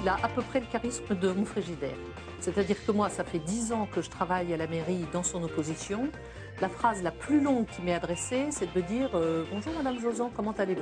il a à peu près le charisme de mon frigidaire. C'est-à-dire que moi, ça fait 10 ans que je travaille à la mairie dans son opposition. La phrase la plus longue qui m'est adressée, c'est de me dire « Bonjour Madame Josan, comment allez-vous »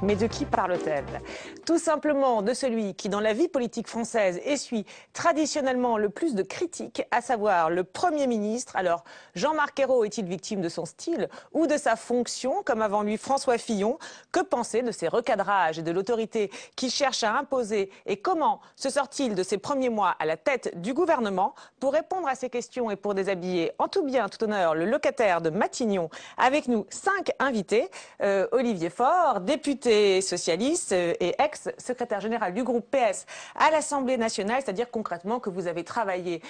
Mais de qui parle-t-elle? Tout simplement de celui qui, dans la vie politique française, essuie traditionnellement le plus de critiques, à savoir le Premier ministre. Alors, Jean-Marc Ayrault est-il victime de son style ou de sa fonction, comme avant lui François Fillon? Que penser de ses recadrages et de l'autorité qu'il cherche à imposer? Et comment se sort-il de ses premiers mois à la tête du gouvernement? Pour répondre à ces questions et pour déshabiller en tout bien, tout honneur, le locataire de Matignon, avec nous 5 invités. Olivier Faure, député socialiste et ex-secrétaire général du groupe PS à l'Assemblée nationale, c'est-à-dire concrètement que vous avez travaillé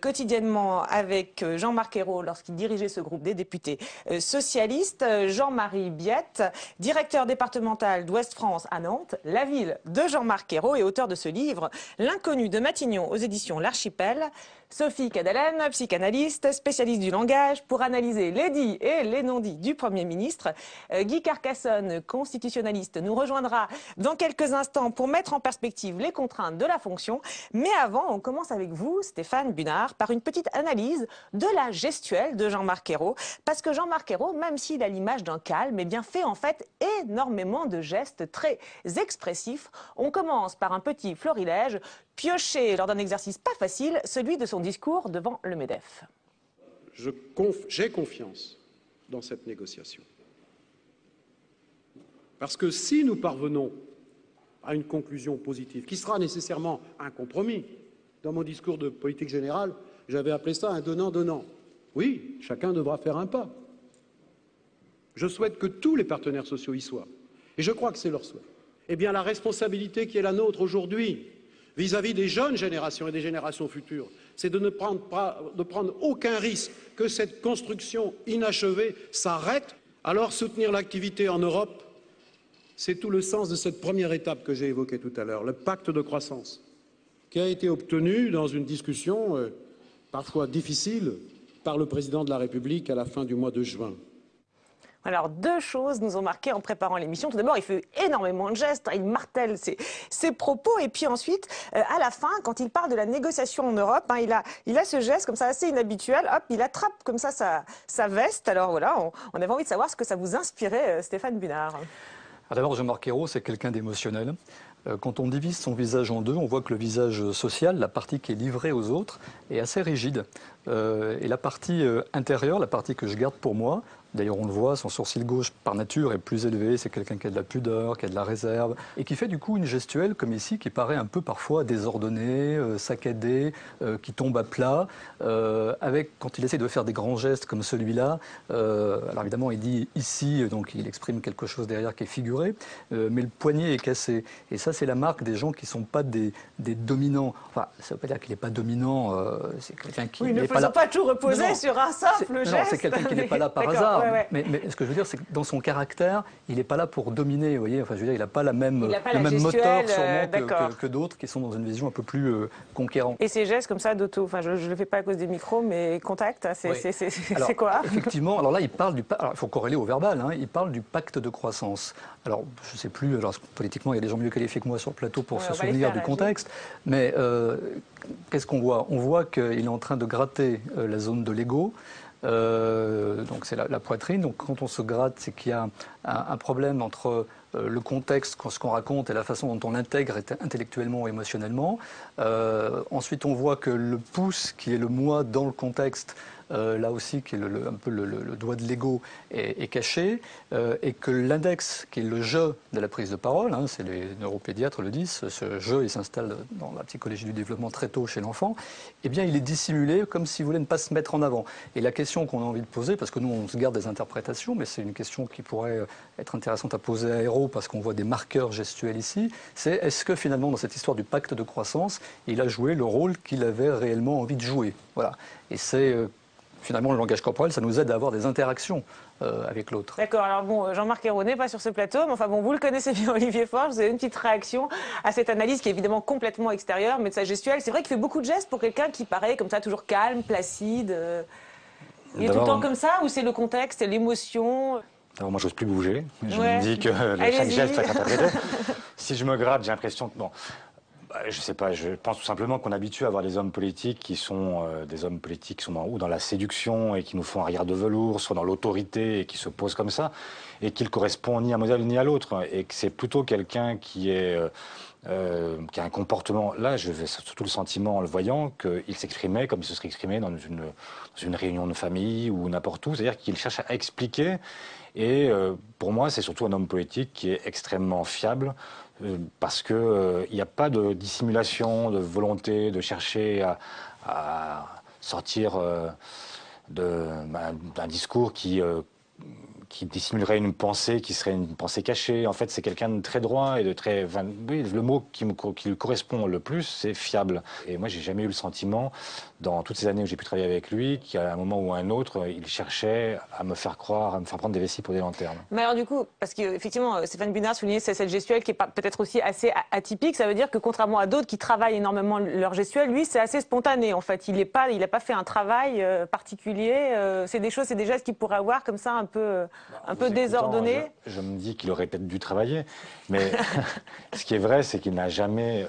quotidiennement avec Jean-Marc Ayrault lorsqu'il dirigeait ce groupe des députés socialistes. Jean-Marie Biette, directeur départemental d'Ouest France à Nantes, la ville de Jean-Marc Ayrault et auteur de ce livre, L'inconnu de Matignon aux éditions L'Archipel. Sophie Cadalen, psychanalyste, spécialiste du langage, pour analyser les dits et les non-dits du Premier ministre. Guy Carcassonne, constitutionnaliste, nous rejoindra dans quelques instants pour mettre en perspective les contraintes de la fonction. Mais avant, on commence avec vous, Stéphane Bunard, par une petite analyse de la gestuelle de Jean-Marc Ayrault. Parce que Jean-Marc Ayrault, même s'il a l'image d'un calme, eh bien fait en fait énormément de gestes très expressifs. On commence par un petit florilège, pioché lors d'un exercice pas facile, celui de son discours devant le MEDEF. J'ai confiance dans cette négociation. Parce que si nous parvenons à une conclusion positive, qui sera nécessairement un compromis, dans mon discours de politique générale, j'avais appelé ça un donnant-donnant. Oui, chacun devra faire un pas. Je souhaite que tous les partenaires sociaux y soient. Et je crois que c'est leur souhait. Eh bien, la responsabilité qui est la nôtre aujourd'hui, vis-à-vis des jeunes générations et des générations futures, c'est de ne prendre aucun risque que cette construction inachevée s'arrête. Alors soutenir l'activité en Europe, c'est tout le sens de cette première étape que j'ai évoquée tout à l'heure, le pacte de croissance, qui a été obtenu dans une discussion parfois difficile par le président de la République à la fin du mois de juin. Alors, 2 choses nous ont marqué en préparant l'émission. Tout d'abord, il fait énormément de gestes, il martèle ses propos. Et puis ensuite, à la fin, quand il parle de la négociation en Europe, il a ce geste comme ça assez inhabituel. Hop, il attrape comme ça sa veste. Alors voilà, on avait envie de savoir ce que ça vous inspirait, Stéphane Bunard. D'abord, Jean-Marc Ayrault, c'est quelqu'un d'émotionnel. Quand on divise son visage en deux, on voit que le visage social, la partie qui est livrée aux autres, est assez rigide. Et la partie intérieure, la partie que je garde pour moi, d'ailleurs on le voit, son sourcil gauche par nature est plus élevé, c'est quelqu'un qui a de la pudeur, qui a de la réserve, et qui fait du coup une gestuelle comme ici, qui paraît un peu parfois désordonnée, saccadée, qui tombe à plat, avec, quand il essaie de faire des grands gestes comme celui-là, alors évidemment il dit ici, donc il exprime quelque chose derrière qui est figuré, mais le poignet est cassé, et ça c'est la marque des gens qui ne sont pas des dominants. Enfin, ça ne veut pas dire qu'il n'est pas dominant, c'est quelqu'un qui oui, ne faisons pas tout reposer sur un simple geste. Non, c'est quelqu'un qui n'est pas là par hasard. Ouais. Mais ce que je veux dire, c'est que dans son caractère, il n'est pas là pour dominer. Vous voyez, enfin, je veux dire, il n'a pas le même moteur sûrement que d'autres qui sont dans une vision un peu plus conquérante. Et ces gestes comme ça d'auto, enfin, je ne le fais pas à cause des micros, mais contact, c'est quoi? Effectivement, alors là, il parle du. Alors, il faut corréler au verbal. Hein, il parle du pacte de croissance. Alors, je ne sais plus. Alors, politiquement, il y a des gens mieux qualifiés que moi sur le plateau pour se souvenir du contexte. Mais qu'est-ce qu'on voit? On voit qu'il est en train de gratter la zone de l'ego. Donc c'est la poitrine. Donc quand on se gratte, c'est qu'il y a un problème entre le contexte, ce qu'on raconte et la façon dont on l'intègre intellectuellement ou émotionnellement. Ensuite, on voit que le pouce, qui est le moi dans le contexte, là aussi, qui est un peu le doigt de l'ego, est caché, et que l'index, qui est le je de la prise de parole, hein, c'est les neuropédiatres le disent, ce je, il s'installe dans la psychologie du développement très tôt chez l'enfant, eh bien, il est dissimulé comme s'il voulait ne pas se mettre en avant. Et la question qu'on a envie de poser, parce que nous, on se garde des interprétations, mais c'est une question qui pourrait être intéressante à poser à Ayrault, parce qu'on voit des marqueurs gestuels ici, c'est est-ce que finalement, dans cette histoire du pacte de croissance, il a joué le rôle qu'il avait réellement envie de jouer. Voilà. Et c'est finalement, le langage corporel, ça nous aide à avoir des interactions avec l'autre. D'accord, alors bon, Jean-Marc Ayrault n'est pas sur ce plateau, mais enfin bon, vous le connaissez bien, Olivier Faure, vous avez une petite réaction à cette analyse qui est évidemment complètement extérieure, mais de sa gestuelle. C'est vrai qu'il fait beaucoup de gestes pour quelqu'un qui paraît comme ça, toujours calme, placide. Il est tout le temps comme ça, ou c'est le contexte, l'émotion? Alors, moi, j'ose plus bouger. Je me dis que chaque geste va être interprété. Si je me gratte, j'ai l'impression que... Bon, je sais pas, je pense tout simplement qu'on est habitué à voir des hommes politiques qui sont des hommes politiques qui sont dans la séduction et qui nous font un rire de velours, soit dans l'autorité et qui se posent comme ça, et qui ne correspond ni à un modèle ni à l'autre. Et que c'est plutôt quelqu'un qui a un comportement... Là, j'avais surtout le sentiment, en le voyant, qu'il s'exprimait comme il se serait exprimé dans une réunion de famille ou n'importe où. C'est-à-dire qu'il cherche à expliquer. Et pour moi, c'est surtout un homme politique qui est extrêmement fiable, parce qu'il n'y a pas de dissimulation, de volonté de chercher à sortir d'un discours qui dissimulerait une pensée qui serait une pensée cachée. En fait, c'est quelqu'un de très droit et de très... oui, le mot qui lui correspond le plus, c'est fiable. Et moi, j'ai jamais eu le sentiment, dans toutes ces années où j'ai pu travailler avec lui, qu'à un moment ou à un autre, il cherchait à me faire croire, à me faire prendre des vessies pour des lanternes. Mais alors du coup, parce qu'effectivement, Stéphane Bunard soulignait cette gestuelle qui est peut-être aussi assez atypique, ça veut dire que contrairement à d'autres qui travaillent énormément leur gestuelle, lui, c'est assez spontané en fait. Il n'a pas fait un travail particulier. C'est des gestes qu'il pourrait avoir comme ça un peu désordonné. Je me dis qu'il aurait peut-être dû travailler, mais ce qui est vrai, c'est qu'il n'a jamais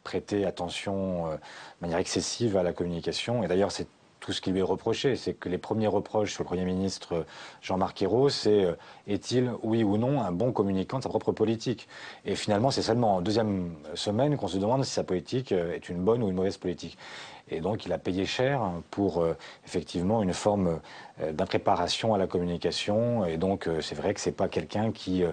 prêté attention de manière excessive à la communication. Et d'ailleurs, c'est tout ce qui lui est reproché. C'est que les premiers reproches sur le Premier ministre Jean-Marc Ayrault, c'est est-il, oui ou non, un bon communicant de sa propre politique? Et finalement, c'est seulement en deuxième semaine qu'on se demande si sa politique est une bonne ou une mauvaise politique. Et donc, il a payé cher pour, effectivement, une forme d'impréparation à la communication. Et donc, c'est vrai que c'est pas quelqu'un qui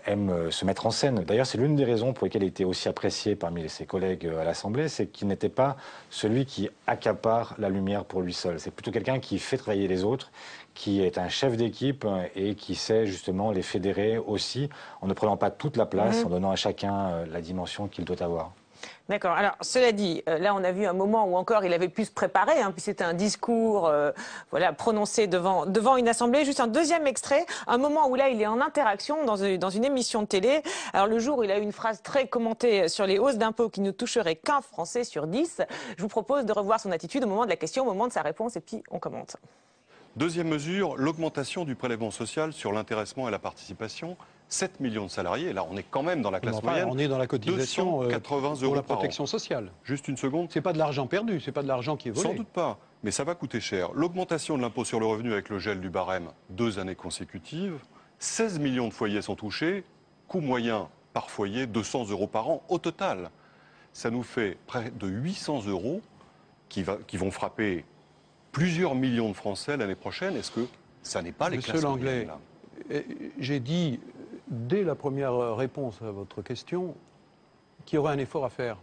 aime se mettre en scène. D'ailleurs, c'est l'une des raisons pour lesquelles il était aussi apprécié parmi ses collègues à l'Assemblée, c'est qu'il n'était pas celui qui accapare la lumière pour lui seul. C'est plutôt quelqu'un qui fait travailler les autres, qui est un chef d'équipe et qui sait justement les fédérer aussi, en ne prenant pas toute la place, en donnant à chacun la dimension qu'il doit avoir. D'accord. Alors, cela dit, là, on a vu un moment où encore il avait pu se préparer, puis c'était un discours prononcé devant une assemblée. Juste un deuxième extrait, un moment où là, il est en interaction dans une émission de télé. Alors, le jour où il a eu une phrase très commentée sur les hausses d'impôts qui ne toucheraient qu'un Français sur 10, je vous propose de revoir son attitude au moment de la question, au moment de sa réponse, et puis on commente. Deuxième mesure, l'augmentation du prélèvement social sur l'intéressement et la participation. 7 millions de salariés, là on est quand même dans la classe moyenne. On est dans la cotisation 280 pour la protection sociale. Juste une seconde. C'est pas de l'argent perdu, c'est pas de l'argent qui est volé. Sans doute pas, mais ça va coûter cher. L'augmentation de l'impôt sur le revenu avec le gel du barème, 2 années consécutives. 16 millions de foyers sont touchés, coût moyen par foyer 200 € par an au total. Ça nous fait près de 800 € qui vont frapper plusieurs millions de Français l'année prochaine. Est-ce que ça n'est pas les classes moyennes là ? J'ai dit dès la première réponse à votre question qu'il y aurait un effort à faire.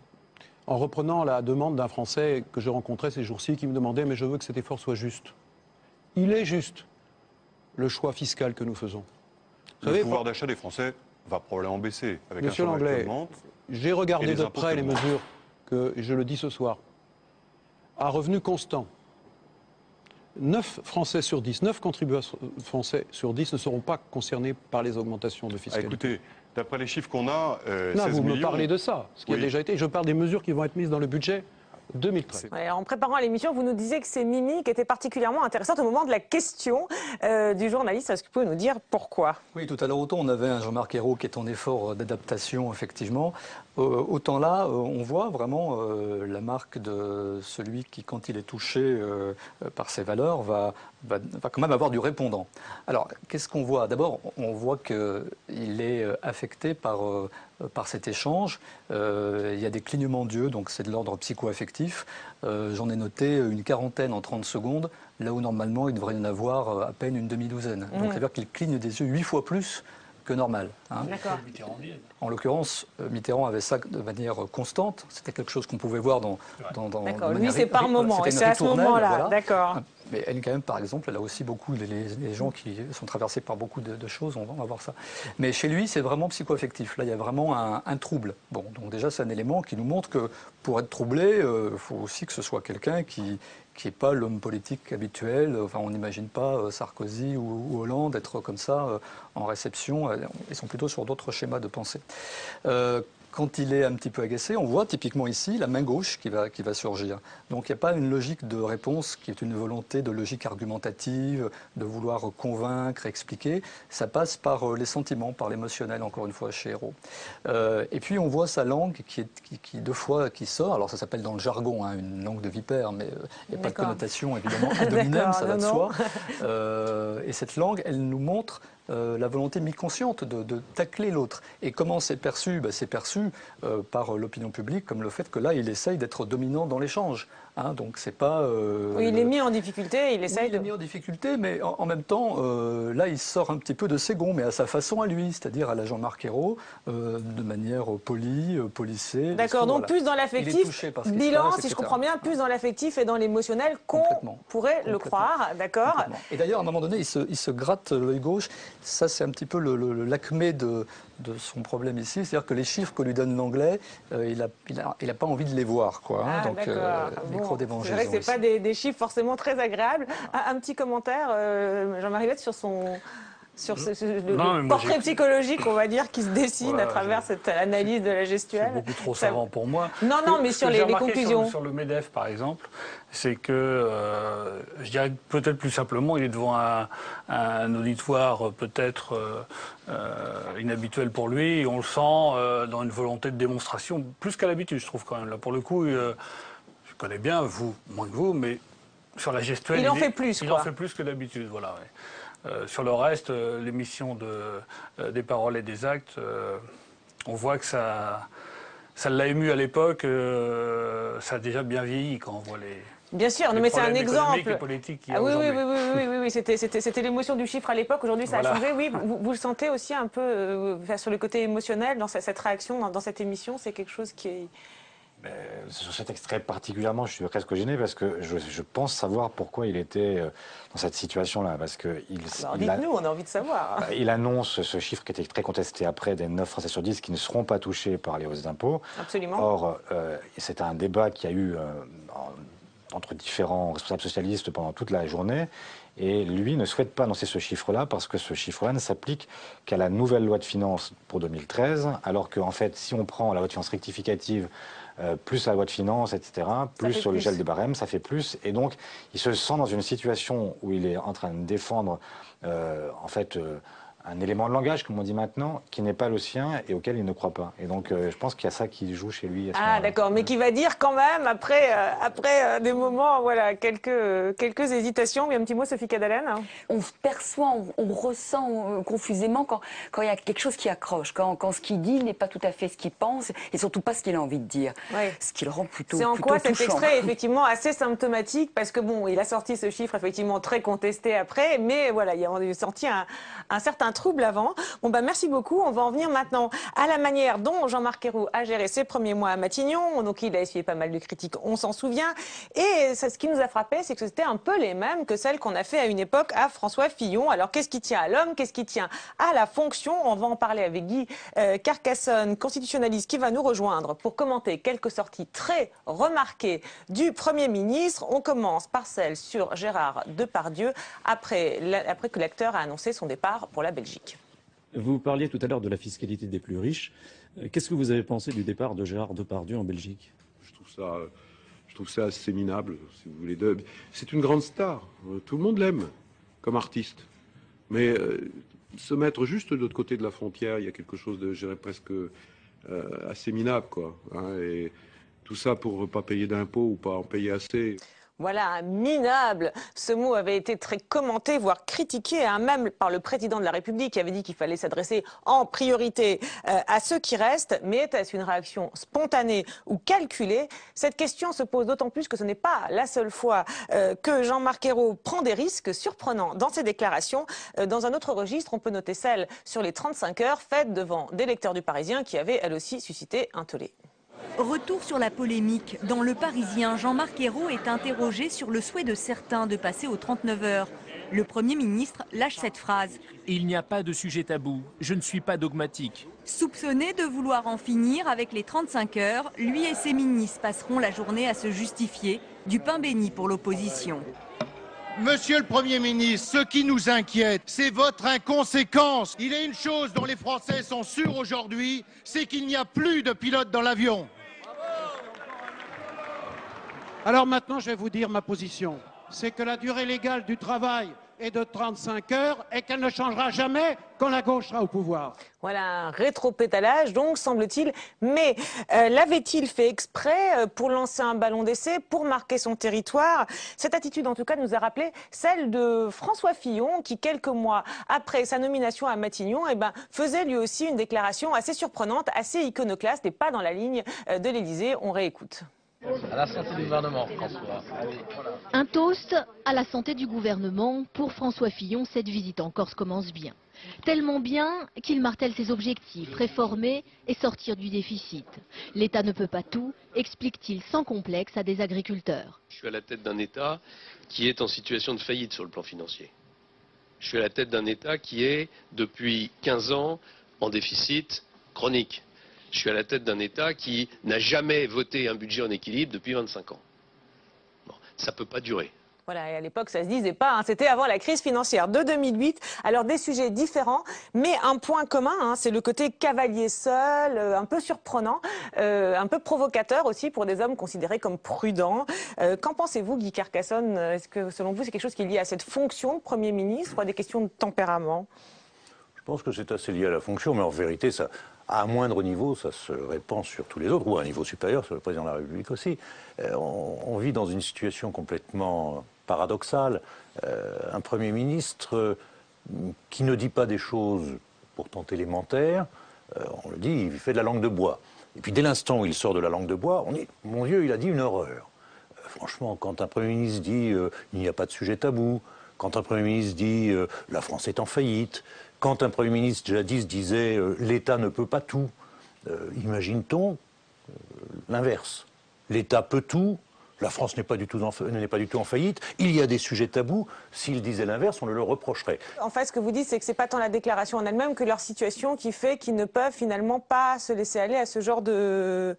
En reprenant la demande d'un Français que je rencontrais ces jours-ci qui me demandait « mais je veux que cet effort soit juste ». Il est juste, le choix fiscal que nous faisons. Le pouvoir d'achat des Français va probablement baisser avec Monsieur Langlais, j'ai regardé de près les mesures que, je le dis ce soir, à revenu constant. 9 Français sur 10, 9 contribuables français sur 10 ne seront pas concernés par les augmentations de fiscalité. Écoutez, d'après les chiffres qu'on a, non, vous me parlez de ça, ce qui a déjà été. Je parle des mesures qui vont être mises dans le budget 2013. Ouais, en préparant l'émission, vous nous disiez que ces mimiques étaient particulièrement intéressantes au moment de la question du journaliste. Est-ce que vous pouvez nous dire pourquoi? Oui, tout à l'heure, autant on avait un Jean-Marc Ayrault qui est en effort d'adaptation, effectivement. Autant là, on voit vraiment la marque de celui qui, quand il est touché par ses valeurs, va quand même avoir du répondant. Alors, qu'est-ce qu'on voit? D'abord, on voit qu'il est affecté par cet échange. Il y a des clignements d'yeux, donc c'est de l'ordre psycho-affectif. J'en ai noté une quarantaine en 30 secondes, là où normalement il devrait y en avoir à peine une demi-douzaine. Donc ça veut dire qu'il cligne des yeux 8 fois plus que normal. Hein. D'accord. En l'occurrence, Mitterrand avait ça de manière constante. C'était quelque chose qu'on pouvait voir dans D'accord. Lui, c'est par moment, et c'est à ce moment-là. Voilà. D'accord. Mais elle, quand même, par exemple, elle a aussi beaucoup les gens qui sont traversés par beaucoup de choses. On va voir ça. Mais chez lui, c'est vraiment psycho-affectif. Là, il y a vraiment un trouble. Bon, donc déjà, c'est un élément qui nous montre que pour être troublé, il faut aussi que ce soit quelqu'un qui n'est pas l'homme politique habituel. Enfin, on n'imagine pas Sarkozy ou Hollande être comme ça en réception. Ils sont plutôt sur d'autres schémas de pensée. quand il est un petit peu agacé, on voit typiquement ici la main gauche qui va surgir. Donc il n'y a pas une logique de réponse qui est une volonté de logique argumentative, de vouloir convaincre, expliquer. Ça passe par les sentiments, par l'émotionnel, encore une fois, chez Ayrault. Et puis on voit sa langue qui deux fois qui sort. Alors ça s'appelle dans le jargon une langue de vipère, mais il n'y a pas de connotation évidemment ad hominem, ça va de soi. Et cette langue, elle nous montre la volonté mi-consciente de tacler l'autre. Et comment c'est perçu? C'est perçu par l'opinion publique comme le fait que là, il essaye d'être dominant dans l'échange. Donc c'est pas... oui, il est mis en difficulté, il essaye il est mis en difficulté, mais en même temps, là, il sort un petit peu de ses gonds, mais à sa façon à lui, c'est-à-dire à la Jean-Marc Ayrault, de manière polie, policée. D'accord, donc plus dans l'affectif, bilan, si je comprends bien, plus dans l'affectif et dans l'émotionnel qu'on pourrait le croire, d'accord. Et d'ailleurs, à un moment donné, il se gratte l'œil gauche. Ça, c'est un petit peu l'acmé de son problème ici, c'est-à-dire que les chiffres que lui donne l'anglais, il n'a pas envie de les voir, quoi. Donc, micro d'évangile. C'est vrai que ce pas des chiffres forcément très agréables. Un petit commentaire, Jean-Marie Lette, sur le portrait psychologique, on va dire, qui se dessine à travers cette analyse de la gestuelle. C'est beaucoup trop savant pour moi. Non, mais sur les conclusions. Sur le MEDEF, par exemple, c'est que, je dirais peut-être plus simplement, il est devant un auditoire peut-être inhabituel pour lui, et on le sent dans une volonté de démonstration, plus qu'à l'habitude, je trouve quand même. Là, pour le coup, je connais bien, vous, moins que vous, mais sur la gestuelle... Il en fait plus, Il en fait plus que d'habitude, voilà. Ouais. Sur le reste, l'émission des paroles et des actes, on voit que ça l'a ému à l'époque, ça a déjà bien vieilli quand on voit les... Bien sûr, mais c'est un exemple. Oui, c'était l'émotion du chiffre à l'époque. Aujourd'hui, ça a changé. Oui, vous le sentez aussi un peu sur le côté émotionnel dans cette réaction, dans cette émission, c'est quelque chose qui est... Sur cet extrait particulièrement, je suis presque gêné parce que je pense savoir pourquoi il était dans cette situation-là. Parce que dites-nous, on a envie de savoir. Il annonce ce chiffre qui était très contesté après des 9 Français sur 10 qui ne seront pas touchés par les hausses d'impôts. Absolument. Or, c'est un débat qui a eu entre différents responsables socialistes pendant toute la journée. Et lui ne souhaite pas annoncer ce chiffre-là parce que ce chiffre-là ne s'applique qu'à la nouvelle loi de finances pour 2013, alors qu'en fait, si on prend la loi de finances rectificative, plus la loi de finances, etc., plus sur le gel de barème, ça fait plus. Et donc, il se sent dans une situation où il est en train de défendre, en fait, un élément de langage, comme on dit maintenant, qui n'est pas le sien et auquel il ne croit pas. Et donc, je pense qu'il y a ça qui joue chez lui. D'accord, mais qui va dire quand même, après des moments, voilà, quelques hésitations. Oui, un petit mot, Sophie Cadalen. On perçoit, on ressent confusément quand il y a quelque chose qui accroche, quand ce qu'il dit n'est pas tout à fait ce qu'il pense et surtout pas ce qu'il a envie de dire. Ouais. Ce qui le rend plutôt touchant. C'est en quoi cet extrait est effectivement assez symptomatique, parce que bon, il a sorti ce chiffre effectivement très contesté après, mais voilà, il a sorti un certain trouble avant. Bon, merci beaucoup. On va en venir maintenant à la manière dont Jean-Marc Ayrault a géré ses premiers mois à Matignon. Donc, il a essuyé pas mal de critiques, on s'en souvient. Et ce qui nous a frappé, c'est que c'était un peu les mêmes que celles qu'on a fait à une époque à François Fillon. Alors, qu'est-ce qui tient à l'homme? Qu'est-ce qui tient à la fonction? On va en parler avec Guy Carcassonne, constitutionnaliste, qui va nous rejoindre pour commenter quelques sorties très remarquées du Premier ministre. On commence par celle sur Gérard Depardieu, après que l'acteur a annoncé son départ pour la Belgique. Vous parliez tout à l'heure de la fiscalité des plus riches. Qu'est-ce que vous avez pensé du départ de Gérard Depardieu en Belgique? Je trouve ça assez minable, si vous voulez. C'est une grande star. Tout le monde l'aime comme artiste. Mais se mettre juste de l'autre côté de la frontière, il y a quelque chose de, je dirais, presque assez minable, quoi. Et tout ça pour ne pas payer d'impôts ou pas en payer assez. Voilà, minable. Ce mot avait été très commenté, voire critiqué, même par le président de la République qui avait dit qu'il fallait s'adresser en priorité à ceux qui restent. Mais est-ce une réaction spontanée ou calculée? Cette question se pose d'autant plus que ce n'est pas la seule fois que Jean-Marc Ayrault prend des risques surprenants dans ses déclarations. Dans un autre registre, on peut noter celle sur les 35 heures faites devant des lecteurs du Parisien qui avaient elle aussi suscité un tollé. Retour sur la polémique. Dans Le Parisien, Jean-Marc Ayrault est interrogé sur le souhait de certains de passer aux 39 heures. Le Premier ministre lâche cette phrase. Il n'y a pas de sujet tabou. Je ne suis pas dogmatique. Soupçonné de vouloir en finir avec les 35 heures, lui et ses ministres passeront la journée à se justifier. Du pain béni pour l'opposition. Monsieur le Premier ministre, ce qui nous inquiète, c'est votre inconséquence. Il est une chose dont les Français sont sûrs aujourd'hui, c'est qu'il n'y a plus de pilote dans l'avion. Alors maintenant, je vais vous dire ma position. C'est que la durée légale du travail est de 35 heures et qu'elle ne changera jamais quand la gauche sera au pouvoir. Voilà un rétropédalage, donc, semble-t-il. Mais l'avait-il fait exprès pour lancer un ballon d'essai, pour marquer son territoire? Cette attitude, en tout cas, nous a rappelé celle de François Fillon, qui, quelques mois après sa nomination à Matignon, faisait lui aussi une déclaration assez surprenante, assez iconoclaste et pas dans la ligne de l'Élysée. On réécoute. À la santé du gouvernement, François. Un toast à la santé du gouvernement. Pour François Fillon, cette visite en Corse commence bien. Tellement bien qu'il martèle ses objectifs, réformer et sortir du déficit. L'État ne peut pas tout, explique-t-il sans complexe à des agriculteurs. Je suis à la tête d'un État qui est en situation de faillite sur le plan financier. Je suis à la tête d'un État qui est, depuis 15 ans, en déficit chronique. Je suis à la tête d'un État qui n'a jamais voté un budget en équilibre depuis 25 ans. Bon, ça ne peut pas durer. Voilà, et à l'époque, ça ne se disait pas, hein, c'était avant la crise financière de 2008. Alors, des sujets différents, mais un point commun, hein, c'est le côté cavalier seul, un peu surprenant, un peu provocateur aussi pour des hommes considérés comme prudents. Qu'en pensez-vous, Guy Carcassonne? Est-ce que, selon vous, c'est quelque chose qui est lié à cette fonction de Premier ministre ou à des questions de tempérament? Je pense que c'est assez lié à la fonction, mais en vérité, ça, à un moindre niveau, ça se répand sur tous les autres, ou à un niveau supérieur, sur le président de la République aussi. On vit dans une situation complètement paradoxale. Un Premier ministre qui ne dit pas des choses pourtant élémentaires, on le dit, il fait de la langue de bois. Et puis dès l'instant où il sort de la langue de bois, on dit, mon Dieu, il a dit une horreur. Franchement, quand un Premier ministre dit il n'y a pas de sujet tabou, quand un Premier ministre dit la France est en faillite, quand un Premier ministre jadis disait l'État ne peut pas tout, imagine-t-on l'inverse. L'État peut tout, la France n'est pas du tout en faillite, il y a des sujets tabous, s'il disait l'inverse, on le reprocherait. En fait, ce que vous dites, c'est que ce n'est pas tant la déclaration en elle-même que leur situation qui fait qu'ils ne peuvent finalement pas se laisser aller à ce genre de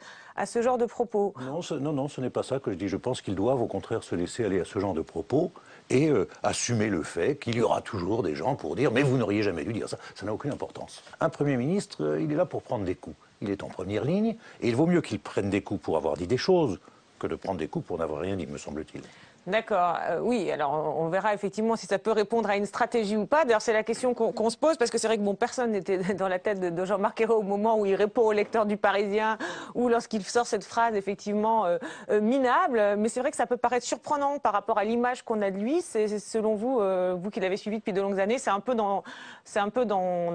propos. Non, ce n'est pas ça que je dis. Je pense qu'ils doivent au contraire se laisser aller à ce genre de propos et assumer le fait qu'il y aura toujours des gens pour dire « mais vous n'auriez jamais dû dire ça ». Ça n'a aucune importance. Un Premier ministre, il est là pour prendre des coups. Il est en première ligne et il vaut mieux qu'il prenne des coups pour avoir dit des choses que de prendre des coups pour n'avoir rien dit, me semble-t-il. D'accord, oui, alors on verra effectivement si ça peut répondre à une stratégie ou pas. D'ailleurs, c'est la question qu'on se pose, parce que c'est vrai que bon, personne n'était dans la tête de Jean-Marc Ayrault au moment où il répond au lecteur du Parisien ou lorsqu'il sort cette phrase effectivement minable. Mais c'est vrai que ça peut paraître surprenant par rapport à l'image qu'on a de lui. C'est selon vous, vous qui l'avez suivi depuis de longues années, c'est un peu dans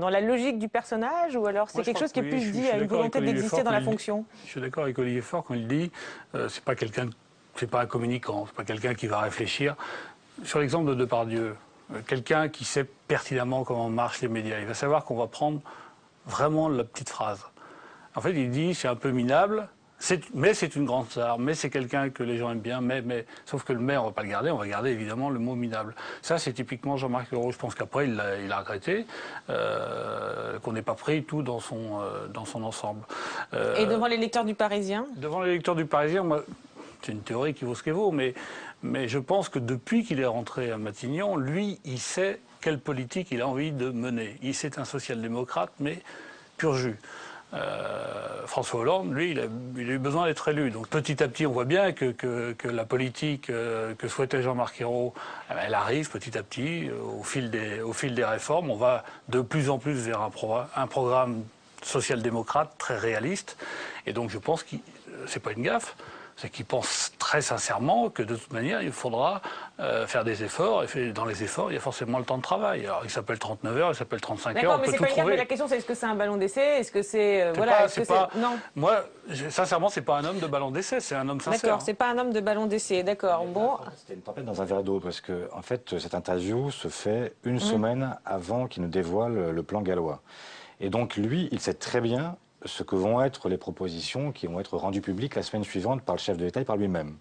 la logique du personnage, ou alors c'est quelque chose qui est plus dit à une volonté d'exister dans la fonction? Je suis d'accord avec Olivier Faure quand il dit c'est pas quelqu'un. C'est pas un communicant, c'est pas quelqu'un qui va réfléchir. Sur l'exemple de Depardieu, quelqu'un qui sait pertinemment comment marchent les médias, il va savoir qu'on va prendre vraiment la petite phrase. En fait, il dit c'est un peu minable, mais c'est une grande star, mais c'est quelqu'un que les gens aiment bien, mais sauf que le mais on va pas le garder, on va garder évidemment le mot minable. Ça, c'est typiquement Jean-Marc Ayrault. Je pense qu'après il a regretté qu'on n'ait pas pris tout dans son ensemble. Et devant les lecteurs du Parisien? Devant les lecteurs du Parisien, moi. C'est une théorie qui vaut ce qu'elle vaut, mais je pense que depuis qu'il est rentré à Matignon, lui, il sait quelle politique il a envie de mener. C'est un social-démocrate, mais pur jus. François Hollande, lui, il a eu besoin d'être élu. Donc petit à petit, on voit bien que la politique que souhaitait Jean-Marc Ayrault, elle arrive petit à petit, au fil des réformes. On va de plus en plus vers un programme social-démocrate très réaliste. Et donc je pense que c'est pas une gaffe. C'est qu'il pense très sincèrement que de toute manière, il faudra faire des efforts. Et dans les efforts, il y a forcément le temps de travail. Alors, il s'appelle 39 heures, il s'appelle 35 heures, on peut tout trouver. D'accord, mais c'est pas une gaffe, la question c'est est-ce que c'est un ballon d'essai? Est-ce que c'est... Non. Moi, sincèrement, c'est pas un homme de ballon d'essai, c'est un homme sincère. D'accord, c'est pas un homme de ballon d'essai, d'accord. Bon. C'était une tempête dans un verre d'eau, parce que, en fait, cette interview se fait une semaine avant qu'il ne dévoile le plan gallois. Et donc, lui, il sait très bien ce que vont être les propositions qui vont être rendues publiques la semaine suivante par le chef de l'État et par lui-même.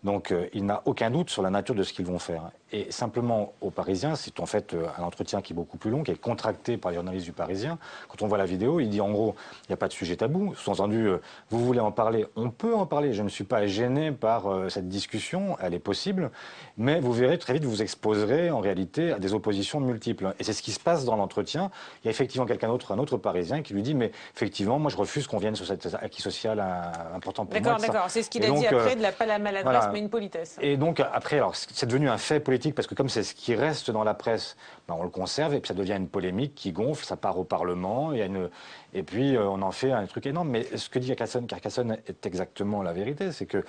Donc il n'a aucun doute sur la nature de ce qu'ils vont faire. Et simplement aux Parisiens, c'est en fait un entretien qui est beaucoup plus long, qui est contracté par les journalistes du Parisien. Quand on voit la vidéo, il dit en gros, il n'y a pas de sujet tabou. Sous-entendu, vous voulez en parler, on peut en parler. Je ne suis pas gêné par cette discussion, elle est possible. Mais vous verrez, très vite, vous vous exposerez en réalité à des oppositions multiples. Et c'est ce qui se passe dans l'entretien. Il y a effectivement quelqu'un d'autre, un autre Parisien, qui lui dit, mais effectivement, moi je refuse qu'on vienne sur cet acquis social important pour moi. D'accord, c'est ce qu'il a dit après, pas la maladresse, voilà. Mais une politesse. Et donc après, alors c'est devenu un fait politique, parce que comme c'est ce qui reste dans la presse, ben, on le conserve, et puis ça devient une polémique qui gonfle, ça part au Parlement, et puis on en fait un truc énorme. Mais ce que dit Carcassonne est exactement la vérité, c'est que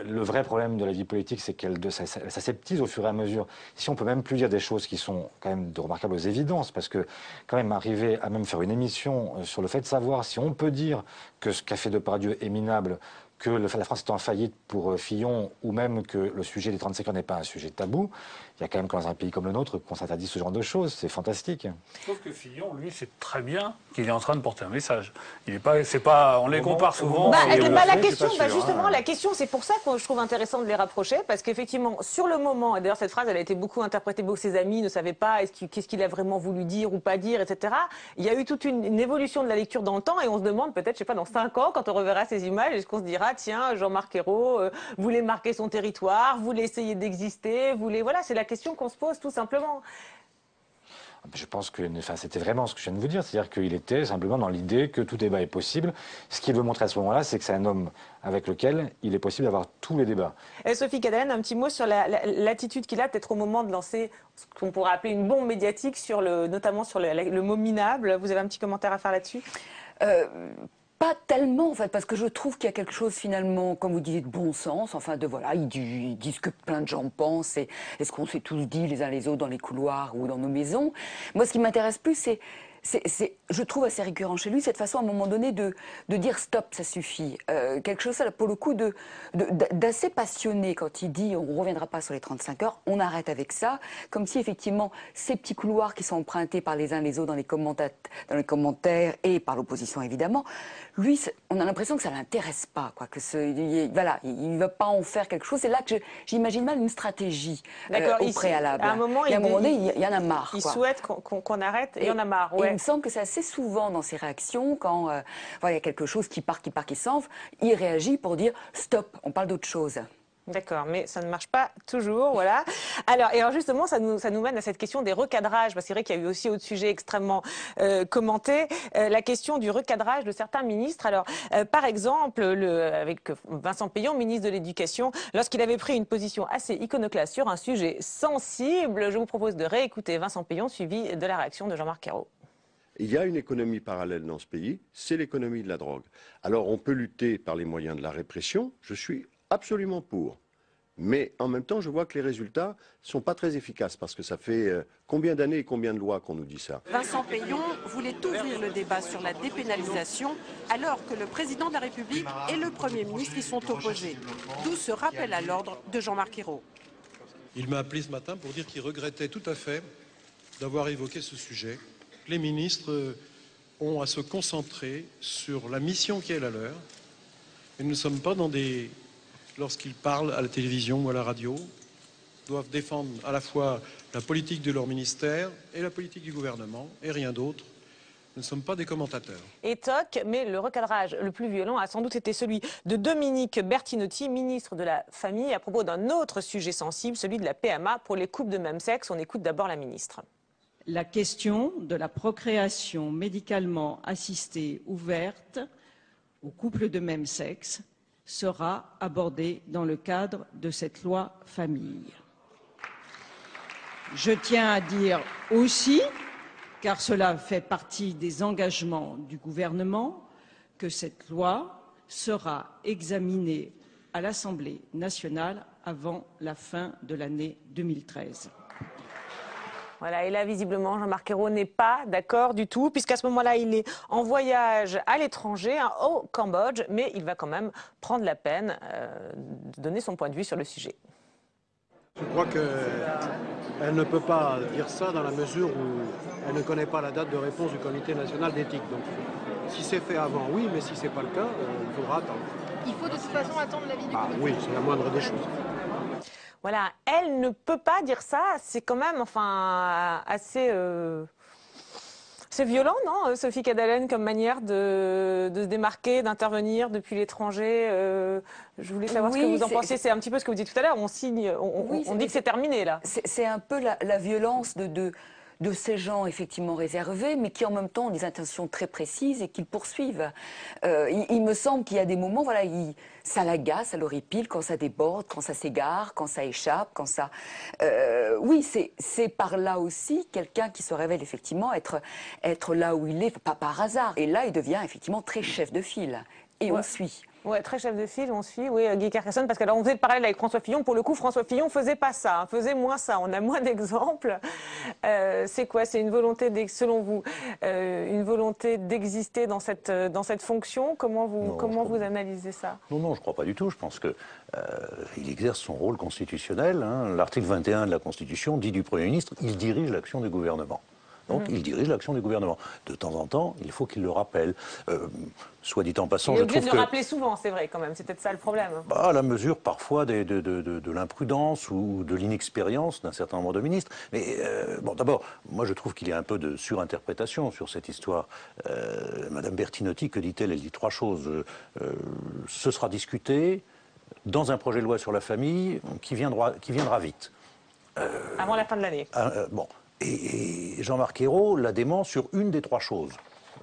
le vrai problème de la vie politique, c'est qu'elle s'aseptise au fur et à mesure. Si on peut même plus dire des choses qui sont quand même de remarquables évidences, parce que quand même arriver à même faire une émission sur le fait de savoir si on peut dire que ce qu'a fait Depardieu est minable, que la France est en faillite pour Fillon, ou même que le sujet des 35 heures n'est pas un sujet tabou, il y a quand même que dans un pays comme le nôtre qu'on s'interdit ce genre de choses, c'est fantastique. Sauf que Fillon, lui, sait très bien qu'il est en train de porter un message. Il est pas, c'est pas, on les compare souvent. La question, justement, la question, c'est pour ça que je trouve intéressant de les rapprocher, parce qu'effectivement, sur le moment, et d'ailleurs cette phrase, elle a été beaucoup interprétée, beaucoup ses amis ne savaient pas qu'est-ce qu'il a vraiment voulu dire ou pas dire, etc. Il y a eu toute une évolution de la lecture dans le temps, et on se demande peut-être, je sais pas, dans 5 ans, quand on reverra ces images, est-ce qu'on se dira, tiens, Jean-Marc Ayrault voulait marquer son territoire, voulait essayer d'exister, voilà, c'est la question qu'on se pose tout simplement. Je pense que c'était vraiment ce que je viens de vous dire, c'est-à-dire qu'il était simplement dans l'idée que tout débat est possible. Ce qu'il veut montrer à ce moment-là, c'est que c'est un homme avec lequel il est possible d'avoir tous les débats. Sophie Cadellen, un petit mot sur l'attitude qu'il a peut-être au moment de lancer ce qu'on pourrait appeler une bombe médiatique, notamment sur le mot minable. Vous avez un petit commentaire à faire là-dessus? Pas tellement, en fait, parce que je trouve qu'il y a quelque chose, finalement, comme vous disiez, de bon sens. Enfin, voilà, ils disent que plein de gens pensent. Et ce qu'on s'est tous dit les uns les autres dans les couloirs ou dans nos maisons. Moi, ce qui m'intéresse plus, c'est je trouve assez récurrent chez lui, cette façon, à un moment donné, de dire stop, ça suffit. Quelque chose, pour le coup, d'assez passionné quand il dit on ne reviendra pas sur les 35 heures, on arrête avec ça. Comme si, effectivement, ces petits couloirs qui sont empruntés par les uns les autres dans les commentaires et par l'opposition, évidemment, lui, on a l'impression que ça ne l'intéresse pas, quoi. Voilà, il ne va pas en faire quelque chose. C'est là que j'imagine mal une stratégie au préalable. À un moment, il y en a marre. Il souhaite qu'on arrête et il y en a marre. Ouais. Il me semble que c'est assez souvent dans ses réactions, quand il y a quelque chose qui part, qui s'enfle, il réagit pour dire stop, on parle d'autre chose. D'accord, mais ça ne marche pas toujours, voilà. Alors justement, ça nous mène à cette question des recadrages, parce que c'est vrai qu'il y a eu aussi autre sujet extrêmement commenté, la question du recadrage de certains ministres. Alors, par exemple, avec Vincent Peillon, ministre de l'Éducation, lorsqu'il avait pris une position assez iconoclaste sur un sujet sensible, je vous propose de réécouter Vincent Peillon, suivi de la réaction de Jean-Marc Ayrault. Il y a une économie parallèle dans ce pays, c'est l'économie de la drogue. Alors on peut lutter par les moyens de la répression, je suis absolument pour. Mais en même temps, je vois que les résultats ne sont pas très efficaces, parce que ça fait combien d'années et combien de lois qu'on nous dit ça. Vincent Peillon voulait ouvrir le débat sur la dépénalisation, alors que le président de la République et le Premier ministre y sont opposés. D'où ce rappel à l'ordre de Jean-Marc Ayrault. Il m'a appelé ce matin pour dire qu'il regrettait tout à fait d'avoir évoqué ce sujet. Les ministres ont à se concentrer sur la mission qui est la leur. Et nous ne sommes pas dans des... Lorsqu'ils parlent à la télévision ou à la radio, doivent défendre à la fois la politique de leur ministère et la politique du gouvernement, et rien d'autre. Nous ne sommes pas des commentateurs. Et toc, mais le recadrage le plus violent a sans doute été celui de Dominique Bertinotti, ministre de la Famille, à propos d'un autre sujet sensible, celui de la PMA pour les couples de même sexe. On écoute d'abord la ministre. La question de la procréation médicalement assistée ouverte aux couples de même sexe sera abordée dans le cadre de cette loi famille. Je tiens à dire aussi, car cela fait partie des engagements du gouvernement, que cette loi sera examinée à l'Assemblée nationale avant la fin de l'année 2013. Voilà, et là, visiblement, Jean-Marc Ayrault n'est pas d'accord du tout, puisqu'à ce moment-là, il est en voyage à l'étranger, au Cambodge, mais il va quand même prendre la peine de donner son point de vue sur le sujet. Je crois qu'elle ne peut pas dire ça dans la mesure où elle ne connaît pas la date de réponse du Comité national d'éthique. Donc, si c'est fait avant, oui, mais si ce n'est pas le cas, il faudra attendre. Il faut de toute façon attendre l'avis du comité. Oui, c'est la moindre des choses. Voilà, elle ne peut pas dire ça, c'est quand même assez... C'est violent, non, Sophie Cadalen, comme manière de se démarquer, d'intervenir depuis l'étranger. Je voulais savoir ce que vous en pensez. C'est un petit peu ce que vous dites tout à l'heure. On signe, on dit que c'est terminé, là. C'est un peu la violence de ces gens effectivement réservés, mais qui en même temps ont des intentions très précises et qu'ils poursuivent. Il me semble qu'il y a des moments, voilà, ça l'agace, ça l'horripile quand ça déborde, quand ça s'égare, quand ça échappe, quand ça... oui, c'est par là aussi quelqu'un qui se révèle effectivement être là où il est, pas par hasard. Et là, il devient effectivement très chef de file. Et on suit. Ouais, très chef de file, on suit, oui, Guy Carcassonne, parce que alors on faisait le parallèle avec François Fillon. Pour le coup, François Fillon faisait pas ça, faisait moins ça. On a moins d'exemples. C'est quoi? C'est une volonté, selon vous, une volonté d'exister dans cette fonction? Comment vous analysez ça? Non, je ne crois pas du tout. Je pense que il exerce son rôle constitutionnel. L'article 21 de la Constitution dit du Premier ministre, il dirige l'action du gouvernement. Donc, il dirige l'action du gouvernement. De temps en temps, il faut qu'il le rappelle. Soit dit en passant, je trouve que... Il est obligé de le rappeler souvent, c'est vrai, quand même. C'est peut-être ça le problème. À la mesure, parfois, de l'imprudence ou de l'inexpérience d'un certain nombre de ministres. Mais, d'abord, moi, je trouve qu'il y a un peu de surinterprétation sur cette histoire. Madame Bertinotti, que dit-elle? Elle dit trois choses. Ce sera discuté dans un projet de loi sur la famille qui viendra vite. Avant la fin de l'année. Et Jean-Marc Ayrault la dément sur une des trois choses,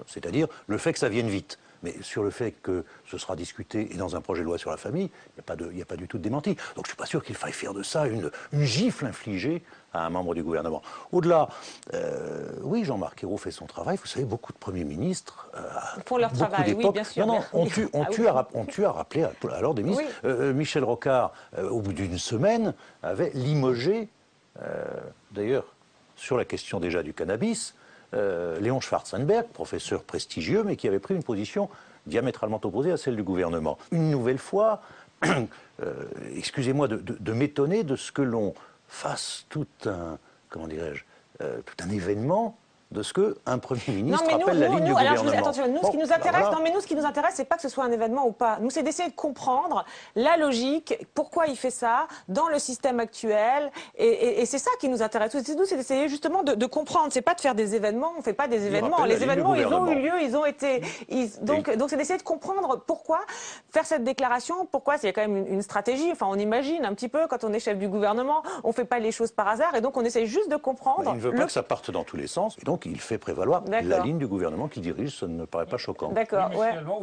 c'est-à-dire le fait que ça vienne vite. Mais sur le fait que ce sera discuté et dans un projet de loi sur la famille, il n'y a pas du tout de démenti. Donc je ne suis pas sûr qu'il faille faire de ça une gifle infligée à un membre du gouvernement. Au-delà, oui, Jean-Marc Ayrault fait son travail. Vous savez, beaucoup de premiers ministres... font leur travail, oui, bien sûr. On tue à rappeler à l'ordre des ministres. Oui. Michel Rocard, au bout d'une semaine, avait limogé, d'ailleurs, sur la question déjà du cannabis, Léon Schwarzenberg, professeur prestigieux, mais qui avait pris une position diamétralement opposée à celle du gouvernement. Une nouvelle fois, excusez-moi de m'étonner de ce que l'on fasse tout un événement de ce qu'un Premier ministre appelle la ligne du gouvernement. Attention, nous, ce qui nous intéresse, ce qui nous intéresse, c'est pas que ce soit un événement ou pas. Nous, c'est d'essayer de comprendre la logique, pourquoi il fait ça, dans le système actuel, et c'est ça qui nous intéresse. Nous, c'est d'essayer justement de comprendre. C'est pas de faire des événements, on fait pas des événements. Les événements, ils ont eu lieu, ils ont été... Donc, c'est d'essayer de comprendre pourquoi faire cette déclaration, pourquoi il y a quand même une stratégie. Enfin, on imagine un petit peu, quand on est chef du gouvernement, on fait pas les choses par hasard, et donc on essaye juste de comprendre... Il ne veut pas que ça parte dans tous les sens, et donc il fait prévaloir la ligne du gouvernement qu'il dirige, ça ne me paraît pas choquant. D'accord, oui, finalement,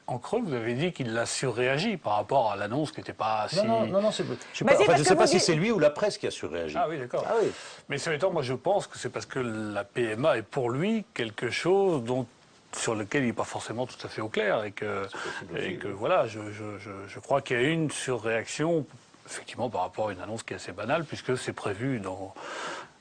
en creux, vous avez dit qu'il a surréagi par rapport à l'annonce qui n'était pas si... Non, je ne sais pas si c'est lui ou la presse qui a surréagi. Ah oui, d'accord. Mais c'est étant, moi je pense que c'est parce que la PMA est pour lui quelque chose sur lequel il n'est pas forcément tout à fait au clair et que voilà, je crois qu'il y a une surréaction effectivement par rapport à une annonce qui est assez banale puisque c'est prévu dans...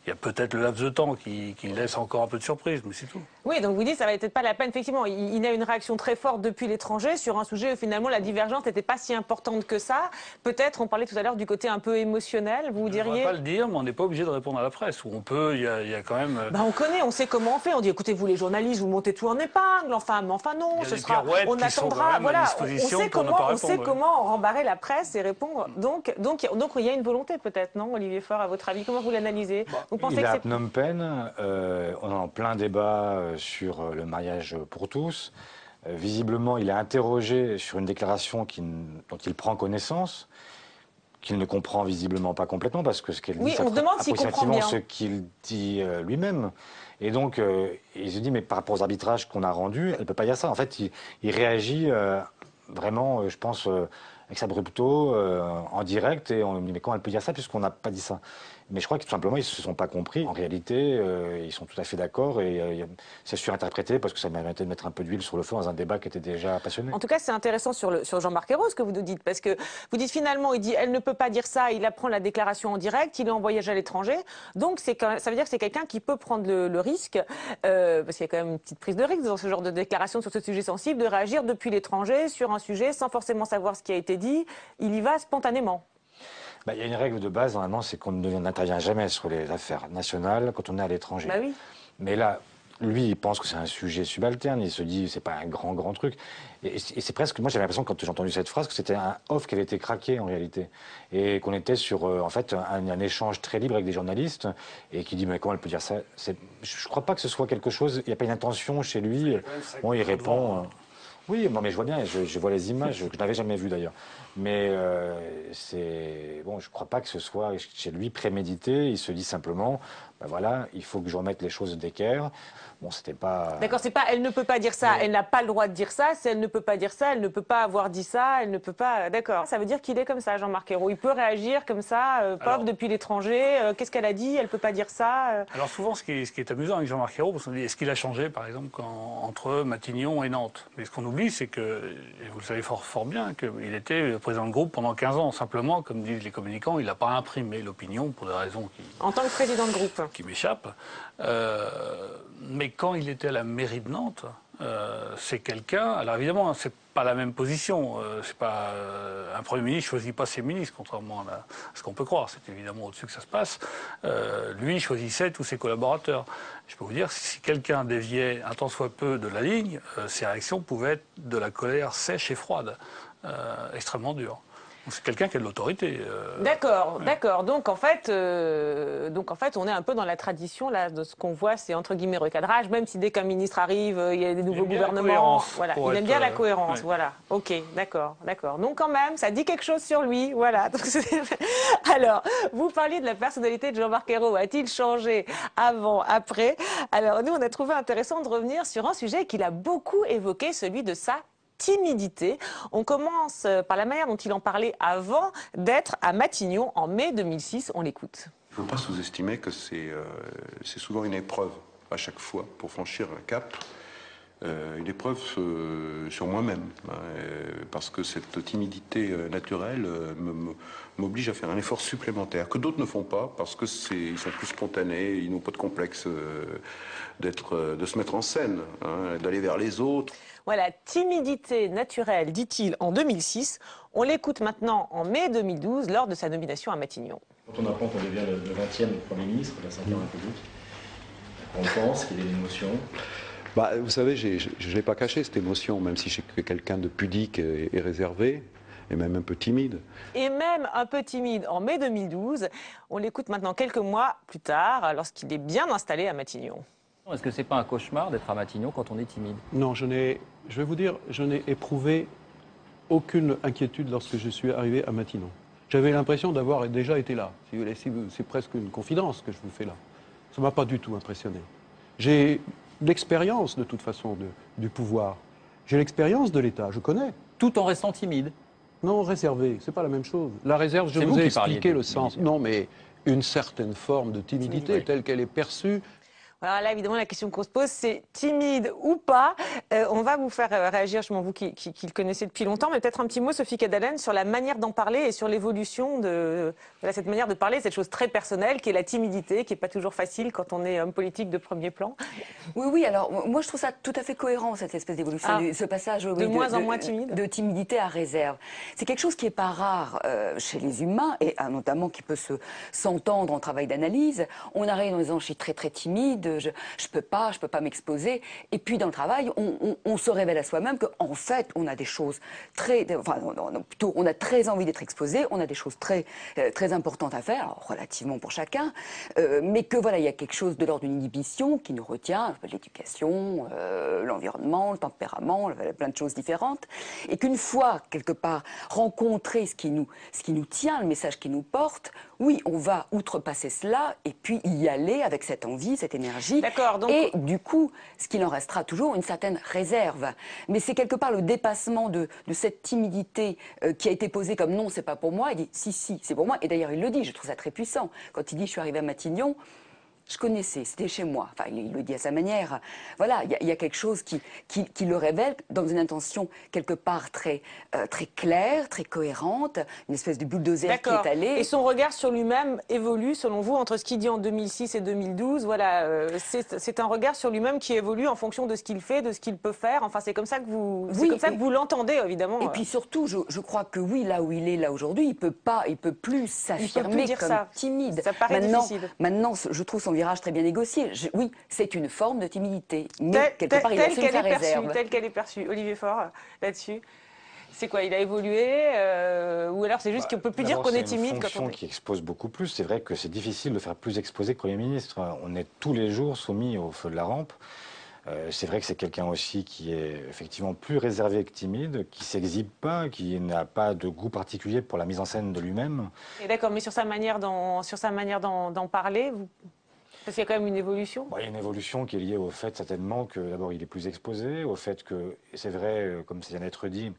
Il y a peut-être le laps de temps qui laisse encore un peu de surprise, mais c'est tout. Oui, donc vous dites ça va peut-être pas la peine. Effectivement, il a une réaction très forte depuis l'étranger sur un sujet où finalement la divergence n'était pas si importante que ça. Peut-être, on parlait tout à l'heure du côté un peu émotionnel, vous diriez... On ne va pas le dire, mais on n'est pas obligé de répondre à la presse. Où on peut, il y a quand même... on connaît, on sait comment on fait. On dit, écoutez, vous les journalistes, vous montez tout en épingle. Enfin non, ce sera... On attendra, voilà. On sait comment rembarrer la presse et répondre. Donc il y a une volonté peut-être, non, Olivier Faure, à votre avis? Comment vous l'analysez? Il est à Phnom Penh, on est en plein débat sur le mariage pour tous. Visiblement, il est interrogé sur une déclaration dont il prend connaissance, qu'il ne comprend visiblement pas complètement, parce que ce qu'elle dit, c'est approximativement ce qu'il dit lui-même. Et donc, il se dit, mais par rapport aux arbitrages qu'on a rendus, elle ne peut pas dire ça. En fait, il réagit vraiment, je pense, avec sa brutto, en direct, et on me dit, mais comment elle peut dire ça, puisqu'on n'a pas dit ça? Mais je crois que tout simplement, ils ne se sont pas compris. En réalité, ils sont tout à fait d'accord et c'est surinterprété parce que ça méritait de mettre un peu d'huile sur le feu dans un débat qui était déjà passionné. En tout cas, c'est intéressant sur Jean-Marc Ayrault ce que vous nous dites, parce que vous dites finalement, il dit elle ne peut pas dire ça, il apprend la déclaration en direct, il est en voyage à l'étranger. Donc ça veut dire que c'est quelqu'un qui peut prendre le risque, parce qu'il y a quand même une petite prise de risque dans ce genre de déclaration sur ce sujet sensible, de réagir depuis l'étranger sur un sujet sans forcément savoir ce qui a été dit. Il y va spontanément. Il y a une règle de base, normalement, c'est qu'on n'intervient jamais sur les affaires nationales quand on est à l'étranger. Bah oui. Mais là, lui, il pense que c'est un sujet subalterne, il se dit c'est pas un grand truc. Et c'est presque, moi j'avais l'impression quand j'ai entendu cette phrase que c'était un off qui avait été craqué en réalité. Et qu'on était sur en fait un échange très libre avec des journalistes et qui dit mais comment elle peut dire ça? Je crois pas que ce soit quelque chose, il n'y a pas une intention chez lui. Bon, il répond. Oui, non, mais je vois bien, je vois les images, que je n'avais jamais vues d'ailleurs. Mais bon, je ne crois pas que ce soit chez lui prémédité. Il se dit simplement, ben voilà, il faut que je remette les choses d'équerre. Bon, c'était pas. D'accord, c'est pas. Elle ne peut pas dire ça. Elle n'a pas le droit de dire ça. Si elle ne peut pas dire ça, elle ne peut pas avoir dit ça. Elle ne peut pas. D'accord. Ça veut dire qu'il est comme ça, Jean-Marc Ayrault. Il peut réagir comme ça, pauvre depuis l'étranger. Qu'est-ce qu'elle a dit? Elle peut pas dire ça. Alors souvent, ce qui est amusant avec Jean-Marc Ayrault, parce qu'on dit est-ce qu'il a changé, par exemple, entre Matignon et Nantes? Mais ce qu'on oublie, c'est que, et vous le savez fort bien, qu'il était président de groupe pendant 15 ans. Simplement, comme disent les communicants, il n'a pas imprimé l'opinion pour des raisons en tant que président de groupe qui m'échappent. Mais quand il était à la mairie de Nantes, c'est quelqu'un. Alors évidemment, c'est pas la même position. C'est pas un Premier ministre choisit pas ses ministres, contrairement à ce qu'on peut croire. C'est évidemment au-dessus que ça se passe. Lui choisissait tous ses collaborateurs. Je peux vous dire, si quelqu'un déviait un tant soit peu de la ligne, ses réactions pouvaient être de la colère sèche et froide, extrêmement dure. C'est quelqu'un qui a de l'autorité. D'accord, d'accord. Donc en fait, on est un peu dans la tradition là de ce qu'on voit, c'est entre guillemets recadrage. Même si dès qu'un ministre arrive, il y a des nouveaux gouvernements. Voilà, il aime bien la cohérence. Voilà. Ok, d'accord, d'accord. Donc quand même, ça dit quelque chose sur lui. Voilà. Donc, alors, vous parliez de la personnalité de Jean-Marc Ayrault. A-t-il changé avant, après? Alors nous, on a trouvé intéressant de revenir sur un sujet qu'il a beaucoup évoqué, celui de sa timidité. On commence par la manière dont il en parlait avant d'être à Matignon en mai 2006. On l'écoute. Il ne faut pas sous-estimer que c'est souvent une épreuve à chaque fois pour franchir un cap. Une épreuve sur moi-même, parce que cette timidité naturelle m'oblige à faire un effort supplémentaire que d'autres ne font pas, parce que ils sont plus spontanés, ils n'ont pas de complexe de se mettre en scène, d'aller vers les autres. Voilà, timidité naturelle, dit-il en 2006. On l'écoute maintenant en mai 2012 lors de sa nomination à Matignon. Quand on apprend qu'on devient le 20e Premier ministre de la Ve République, on pense qu'il y a une émotion. Bah, vous savez, je ne l'ai pas caché cette émotion, même si je suis quelqu'un de pudique et réservé, et même un peu timide. Et même un peu timide en mai 2012. On l'écoute maintenant quelques mois plus tard, lorsqu'il est bien installé à Matignon. Est-ce que c'est pas un cauchemar d'être à Matignon quand on est timide? Non, je vais vous dire, je n'ai éprouvé aucune inquiétude lorsque je suis arrivé à Matignon. J'avais l'impression d'avoir déjà été là. C'est presque une confidence que je vous fais là. Ça ne m'a pas du tout impressionné. J'ai l'expérience, de toute façon, du pouvoir. J'ai l'expérience de l'État, je connais. Tout en restant timide? Non, réservé, c'est pas la même chose. La réserve, je vous ai expliqué le sens. Non, mais une certaine forme de timidité telle qu'elle est perçue. Alors là, évidemment, la question qu'on se pose, c'est timide ou pas. On va vous faire réagir, je m'en vous qui le connaissez depuis longtemps, mais peut-être un petit mot, Sophie Cadalen, sur la manière d'en parler et sur l'évolution de cette manière de parler, cette chose très personnelle qui est la timidité, qui n'est pas toujours facile quand on est homme politique de premier plan. Oui, alors moi je trouve ça tout à fait cohérent, cette espèce d'évolution, ce passage de moins en moins timide. De timidité à réserve. C'est quelque chose qui n'est pas rare chez les humains, et notamment qui peut s'entendre en travail d'analyse. On arrive en disant je suis très très timide, je peux pas m'exposer. Et puis dans le travail, on se révèle à soi-même qu'en fait, on a des choses on a très envie d'être exposé, on a des choses très très importantes à faire, alors, relativement pour chacun, mais que voilà, il y a quelque chose de l'ordre d'une inhibition qui nous retient, l'éducation, l'environnement, le tempérament, plein de choses différentes, et qu'une fois quelque part rencontrer ce qui nous tient, le message qui nous porte, oui, on va outrepasser cela et puis y aller avec cette envie, cette énergie. D'accord. Donc... Et du coup, ce qu'il en restera toujours, une certaine réserve. Mais c'est quelque part le dépassement de cette timidité qui a été posée comme non, c'est pas pour moi. Il dit si, c'est pour moi. Et d'ailleurs, il le dit, je trouve ça très puissant. Quand il dit je suis arrivé à Matignon, je connaissais, c'était chez moi. Enfin, il le dit à sa manière. Voilà, il y a quelque chose qui le révèle dans une intention quelque part très claire, très cohérente, une espèce de bulldozer qui est allé. Et son regard sur lui-même évolue, selon vous, entre ce qu'il dit en 2006 et 2012. Voilà, c'est un regard sur lui-même qui évolue en fonction de ce qu'il fait, de ce qu'il peut faire. Enfin, c'est comme ça que vous l'entendez, évidemment. Et puis surtout, je crois que oui, là où il est là aujourd'hui, il peut plus s'affirmer comme timide. Ça paraît difficile. Maintenant, je trouve son virage très bien négocié. Oui, c'est une forme de timidité, mais quelque part il assume sa réserve. Telle qu'elle est perçue. Olivier Faure, là-dessus. C'est quoi? Il a évolué ou alors c'est juste qu'on ne peut plus dire qu'on est timide quand on est... C'est une fonction qui expose beaucoup plus. C'est vrai que c'est difficile de faire plus exposé que Premier ministre. On est tous les jours soumis au feu de la rampe. C'est vrai que c'est quelqu'un aussi qui est effectivement plus réservé que timide, qui s'exhibe pas, qui n'a pas de goût particulier pour la mise en scène de lui-même. D'accord, mais sur sa manière d'en parler, parce qu'il y a quand même une évolution. Il y a une évolution qui est liée au fait certainement que d'abord il est plus exposé, au fait que, c'est vrai, comme c'est vient d'être dit,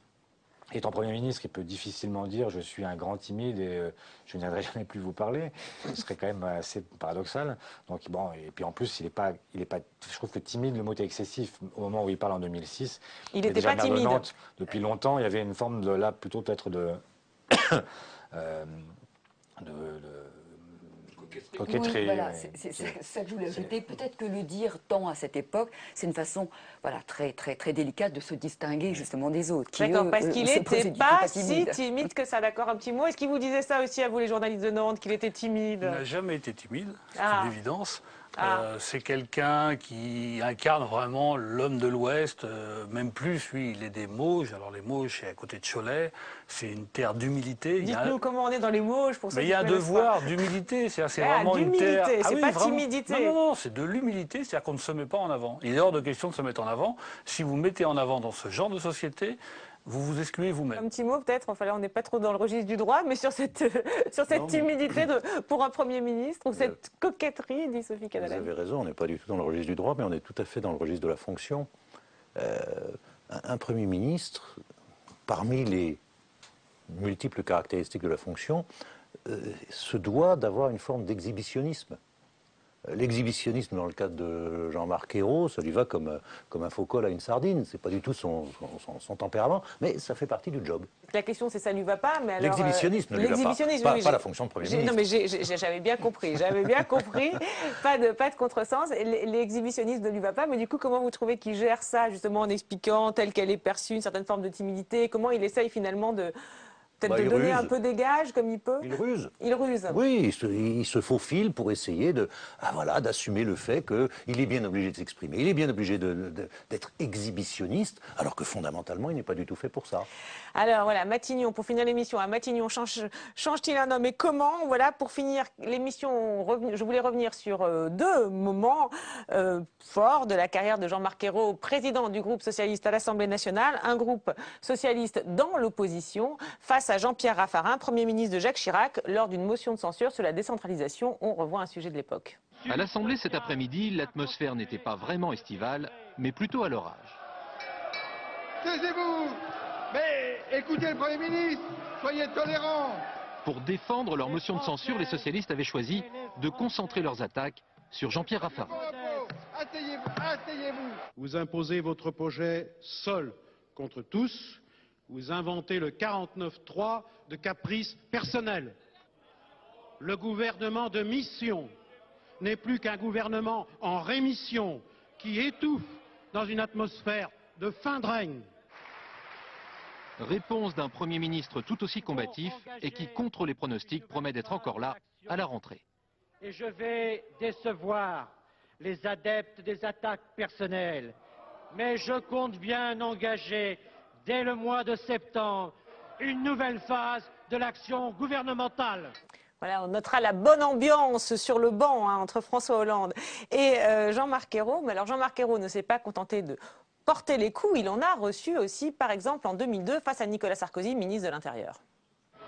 étant Premier ministre, il peut difficilement dire « je suis un grand timide et je ne viendrai jamais plus vous parler ». Ce serait quand même assez paradoxal. Donc, bon, et puis en plus, il est pas, je trouve que timide, le mot est excessif. Au moment où il parle en 2006, il n'était pas timide. Depuis longtemps, il y avait une forme de, là, plutôt peut-être de coquetterie. Oui, voilà, c'est ça que je voulais ajouter. Peut-être que le dire tant à cette époque, c'est une façon très, très, très délicate de se distinguer justement des autres. D'accord, parce qu'il n'était pas si timide que ça. D'accord, un petit mot. Est-ce qu'il vous disait ça aussi à vous, les journalistes de Nantes, qu'il était timide? Il n'a jamais été timide, c'est une évidence. C'est quelqu'un qui incarne vraiment l'homme de l'Ouest, même plus, lui, il est des Mauges. Alors les Mauges, c'est à côté de Cholet, c'est une terre d'humilité. Dites-nous comment on est dans les Mauges pour ceux qui il y a un devoir d'humilité, c'est vraiment une terre... c'est pas timidité. Non, c'est de l'humilité, c'est-à-dire qu'on ne se met pas en avant. Il est hors de question de se mettre en avant. Si vous mettez en avant dans ce genre de société, vous vous excluez vous-même. Un petit mot peut-être, enfin là on n'est pas trop dans le registre du droit, mais sur cette timidité pour un Premier ministre, ou cette coquetterie, dit Sophie Cadalès. Vous avez raison, on n'est pas du tout dans le registre du droit, mais on est tout à fait dans le registre de la fonction. Un Premier ministre, parmi les multiples caractéristiques de la fonction, se doit d'avoir une forme d'exhibitionnisme. L'exhibitionnisme, dans le cadre de Jean-Marc Ayrault, ça lui va comme un faux col à une sardine. C'est pas du tout son tempérament, mais ça fait partie du job. La question, c'est ça lui va pas, mais alors... L'exhibitionnisme ne lui va pas la fonction de Premier ministre. Non, mais j'avais bien compris, pas de contresens. L'exhibitionnisme ne lui va pas, mais du coup, comment vous trouvez qu'il gère ça, justement, en expliquant telle qu'elle est perçue, une certaine forme de timidité? Comment il essaye finalement de... Peut-être de donner un peu des gages comme il peut. Il ruse. Il ruse. Oui, il se faufile pour essayer d'assumer le fait qu'il est bien obligé de s'exprimer. Il est bien obligé d'être exhibitionniste, alors que fondamentalement, il n'est pas du tout fait pour ça. Alors voilà, Matignon, pour finir l'émission, Matignon change-t-il un homme? Et comment, voilà, pour finir l'émission, je voulais revenir sur deux moments forts de la carrière de Jean-Marc Ayrault, président du groupe socialiste à l'Assemblée nationale, un groupe socialiste dans l'opposition, face à Jean-Pierre Raffarin, Premier ministre de Jacques Chirac, lors d'une motion de censure sur la décentralisation. On revoit un sujet de l'époque. À l'Assemblée cet après-midi, l'atmosphère n'était pas vraiment estivale, mais plutôt à l'orage. Taisez-vous! Mais écoutez le Premier ministre, soyez tolérants! Pour défendre leur motion de censure, les socialistes avaient choisi de concentrer leurs attaques sur Jean-Pierre Raffarin. Asseyez-vous! Vous imposez votre projet seul contre tous. Vous inventez le 49-3 de caprice personnel. Le gouvernement de mission n'est plus qu'un gouvernement en rémission qui étouffe dans une atmosphère de fin de règne. Réponse d'un Premier ministre tout aussi combatif et qui, contre les pronostics, promet d'être encore là à la rentrée. Et je vais décevoir les adeptes des attaques personnelles, mais je compte bien engager dès le mois de septembre, une nouvelle phase de l'action gouvernementale. Voilà, on notera la bonne ambiance sur le banc entre François Hollande et Jean-Marc Ayrault. Mais alors Jean-Marc Ayrault ne s'est pas contenté de porter les coups, il en a reçu aussi, par exemple, en 2002, face à Nicolas Sarkozy, ministre de l'Intérieur.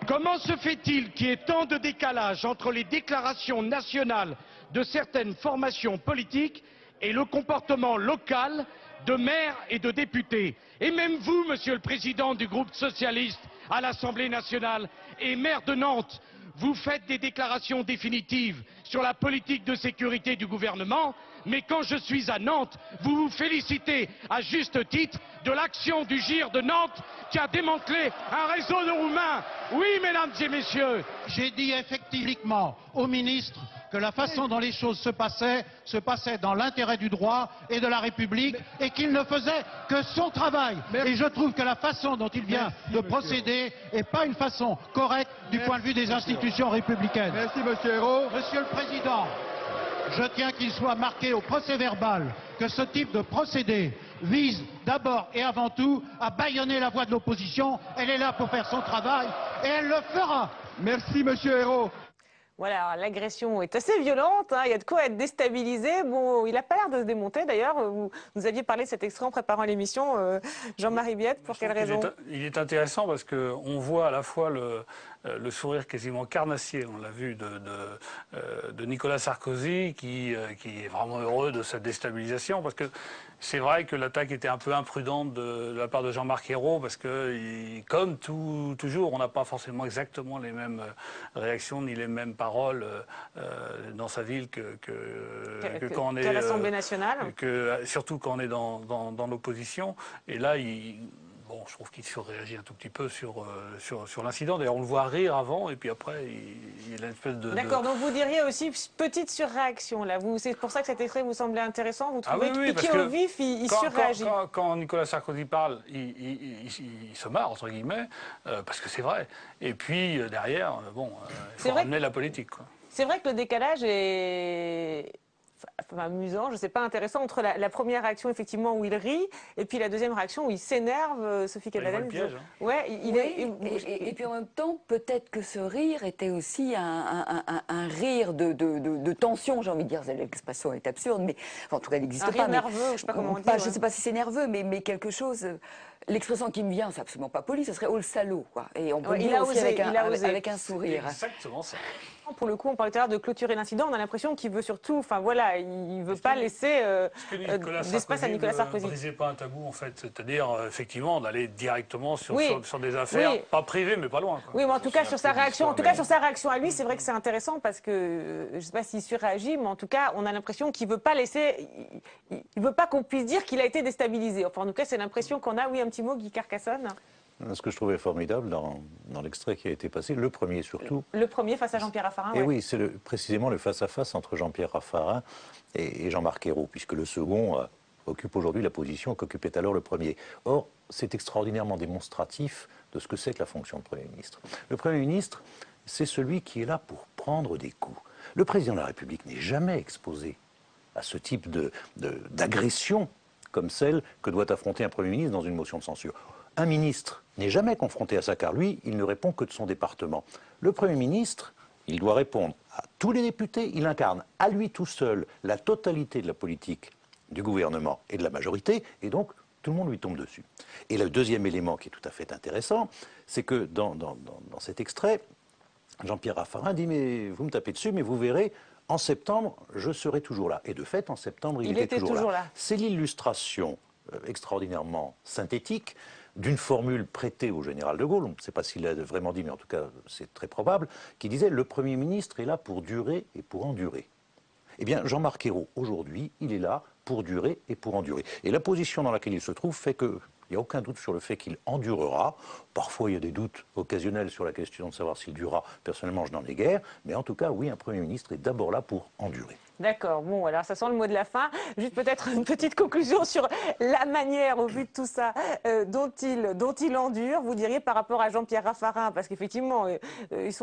Comment se fait-il qu'il y ait tant de décalage entre les déclarations nationales de certaines formations politiques et le comportement local de maires et de députés? Et même vous, monsieur le président du groupe socialiste à l'Assemblée nationale et maire de Nantes, vous faites des déclarations définitives sur la politique de sécurité du gouvernement, mais quand je suis à Nantes, vous vous félicitez à juste titre de l'action du GIR de Nantes qui a démantelé un réseau de Roumains. Oui, mesdames et messieurs. J'ai dit effectivement au ministre que la façon dont les choses se passaient dans l'intérêt du droit et de la République et qu'il ne faisait que son travail. Et je trouve que la façon dont il vient de procéder n'est pas une façon correcte du point de vue des institutions républicaines. Merci, monsieur Ayrault. Monsieur le Président, je tiens qu'il soit marqué au procès-verbal que ce type de procédé vise d'abord et avant tout à bâillonner la voix de l'opposition. Elle est là pour faire son travail et elle le fera. Merci, monsieur Hérault. Voilà, l'agression est assez violente, hein, il y a de quoi être déstabilisé. Bon, il n'a pas l'air de se démonter d'ailleurs. Vous aviez parlé de cet extrait en préparant l'émission, Jean-Marie Biette, pour quelle raison? Il est intéressant parce qu'on voit à la fois le sourire quasiment carnassier, on l'a vu, de Nicolas Sarkozy, qui est vraiment heureux de sa déstabilisation, parce que c'est vrai que l'attaque était un peu imprudente de la part de Jean-Marc Ayrault, parce que, comme toujours, on n'a pas forcément exactement les mêmes réactions ni les mêmes paroles dans sa ville que quand on est... Qu'à l'Assemblée nationale. Surtout quand on est dans l'opposition. Et là, bon, je trouve qu'il surréagit un tout petit peu sur l'incident. D'ailleurs, on le voit rire avant, et puis après, il a une espèce de... D'accord, donc vous diriez aussi petite surréaction, là. C'est pour ça que cet extrait vous semblait intéressant. Vous trouvez que piqué au vif, il surréagit. Quand Nicolas Sarkozy parle, il se marre, entre guillemets, parce que c'est vrai. Et puis, derrière, bon, il faut ramener la politique, quoi. C'est vrai que le décalage est... Enfin, amusant, je sais pas, intéressant, entre la première réaction effectivement où il rit et puis la deuxième réaction où il s'énerve, Sophie Cabanel. Ouais, et puis en même temps, peut-être que ce rire était aussi un rire de tension, j'ai envie de dire. L'expression est absurde, mais enfin, en tout cas, elle n'existe pas. Un rire nerveux, je sais pas comment on dit. Je sais pas si c'est nerveux, mais quelque chose. L'expression qui me vient, c'est absolument pas poli, ce serait oh le salaud, quoi. Et on peut dire aussi avec un sourire. Exactement ça. Pour le coup, on parlait tout à l'heure de clôturer l'incident. On a l'impression qu'il veut surtout, enfin voilà, il veut pas laisser d'espace à Nicolas Sarkozy. Ne brisez pas un tabou, en fait, c'est-à-dire effectivement d'aller directement sur des affaires, pas privées, mais pas loin, quoi. Oui, mais en tout cas sur sa réaction, à lui, c'est vrai que c'est intéressant parce que je sais pas s'il surréagit, mais en tout cas, on a l'impression qu'il veut pas laisser, il veut pas qu'on puisse dire qu'il a été déstabilisé. Enfin, en tout cas, c'est l'impression qu'on a. Oui, un petit mot, Guy Carcassonne. Ce que je trouvais formidable dans l'extrait qui a été passé, le premier surtout. Le premier face à Jean-Pierre Raffarin. Et oui, c'est précisément le face-à-face entre Jean-Pierre Raffarin et Jean-Marc Ayrault, puisque le second occupe aujourd'hui la position qu'occupait alors le premier. Or, c'est extraordinairement démonstratif de ce que c'est que la fonction de Premier ministre. Le Premier ministre, c'est celui qui est là pour prendre des coups. Le président de la République n'est jamais exposé à ce type d'agression comme celle que doit affronter un Premier ministre dans une motion de censure. Un ministre n'est jamais confronté à ça, car lui, il ne répond que de son département. Le Premier ministre, il doit répondre à tous les députés, il incarne à lui tout seul la totalité de la politique du gouvernement et de la majorité, et donc tout le monde lui tombe dessus. Et le deuxième élément qui est tout à fait intéressant, c'est que dans cet extrait, Jean-Pierre Raffarin dit « mais vous me tapez dessus, mais vous verrez, en septembre, je serai toujours là ». Et de fait, en septembre, il était toujours là. C'est l'illustration extraordinairement synthétique d'une formule prêtée au général de Gaulle, on ne sait pas s'il l'a vraiment dit, mais en tout cas c'est très probable, qui disait « le Premier ministre est là pour durer et pour endurer ». Eh bien, Jean-Marc Ayrault, aujourd'hui, il est là pour durer et pour endurer. Et la position dans laquelle il se trouve fait qu'il n'y a aucun doute sur le fait qu'il endurera. Parfois, il y a des doutes occasionnels sur la question de savoir s'il durera. Personnellement, je n'en ai guère. Mais en tout cas, oui, un Premier ministre est d'abord là pour endurer. D'accord, bon, alors ça sent le mot de la fin. Juste peut-être une petite conclusion sur la manière, au vu de tout ça, dont il endure, vous diriez, par rapport à Jean-Pierre Raffarin, parce qu'effectivement, il est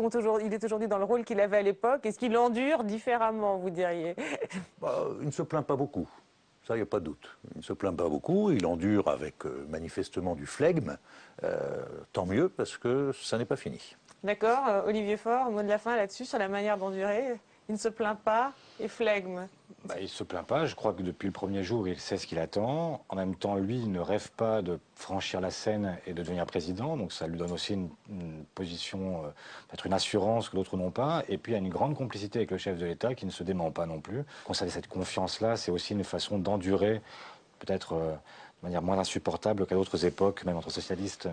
aujourd'hui dans le rôle qu'il avait à l'époque. Est-ce qu'il endure différemment, vous diriez? Il ne se plaint pas beaucoup. Ça, il n'y a pas de doute. Il ne se plaint pas beaucoup, il endure avec manifestement du flegme. Tant mieux, parce que ça n'est pas fini. D'accord, Olivier Faure, mot de la fin là-dessus, sur la manière d'endurer. Il ne se plaint pas et flegme. Il ne se plaint pas. Je crois que depuis le premier jour, il sait ce qu'il attend. En même temps, lui, il ne rêve pas de franchir la Seine et de devenir président. Donc ça lui donne aussi une position, peut-être une assurance que d'autres n'ont pas. Et puis il y a une grande complicité avec le chef de l'État qui ne se dément pas non plus. Conserver cette confiance-là, c'est aussi une façon d'endurer, peut-être de manière moins insupportable qu'à d'autres époques, même entre socialistes.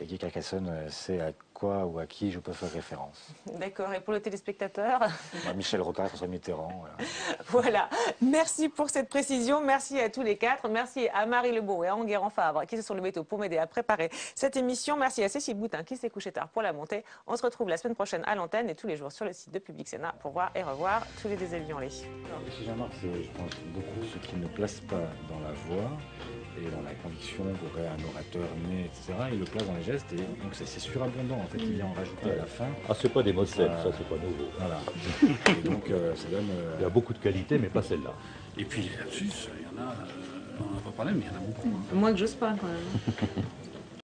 Et Guy Carcassonne sait à quoi ou à qui je peux faire référence. D'accord, et pour le téléspectateur? Michel Rocard, François Mitterrand. Voilà, merci pour cette précision, merci à tous les quatre, merci à Marie Lebeau et à Enguerrand-Fabre qui sont sur le métaux pour m'aider à préparer cette émission, merci à Cécile Boutin qui s'est couchée tard pour la montée. On se retrouve la semaine prochaine à l'antenne et tous les jours sur le site de Public Sénat pour voir et revoir tous les déshabillés. Si j'en marque, je pense beaucoup ceux qui ne placent pas dans la voie et dans la conviction qu'aurait un orateur né, etc. Il le place dans les gestes et donc c'est surabondant en fait. Il vient en rajouter à la fin. Ah, c'est pas des mots de scène, ça c'est pas nouveau. Voilà. Et donc ça donne. Il y a beaucoup de qualités, mais pas celle-là. Et puis les lapsus, il y en a, on n'a pas parlé, mais il y en a beaucoup. Moins que j'ose pas quand même.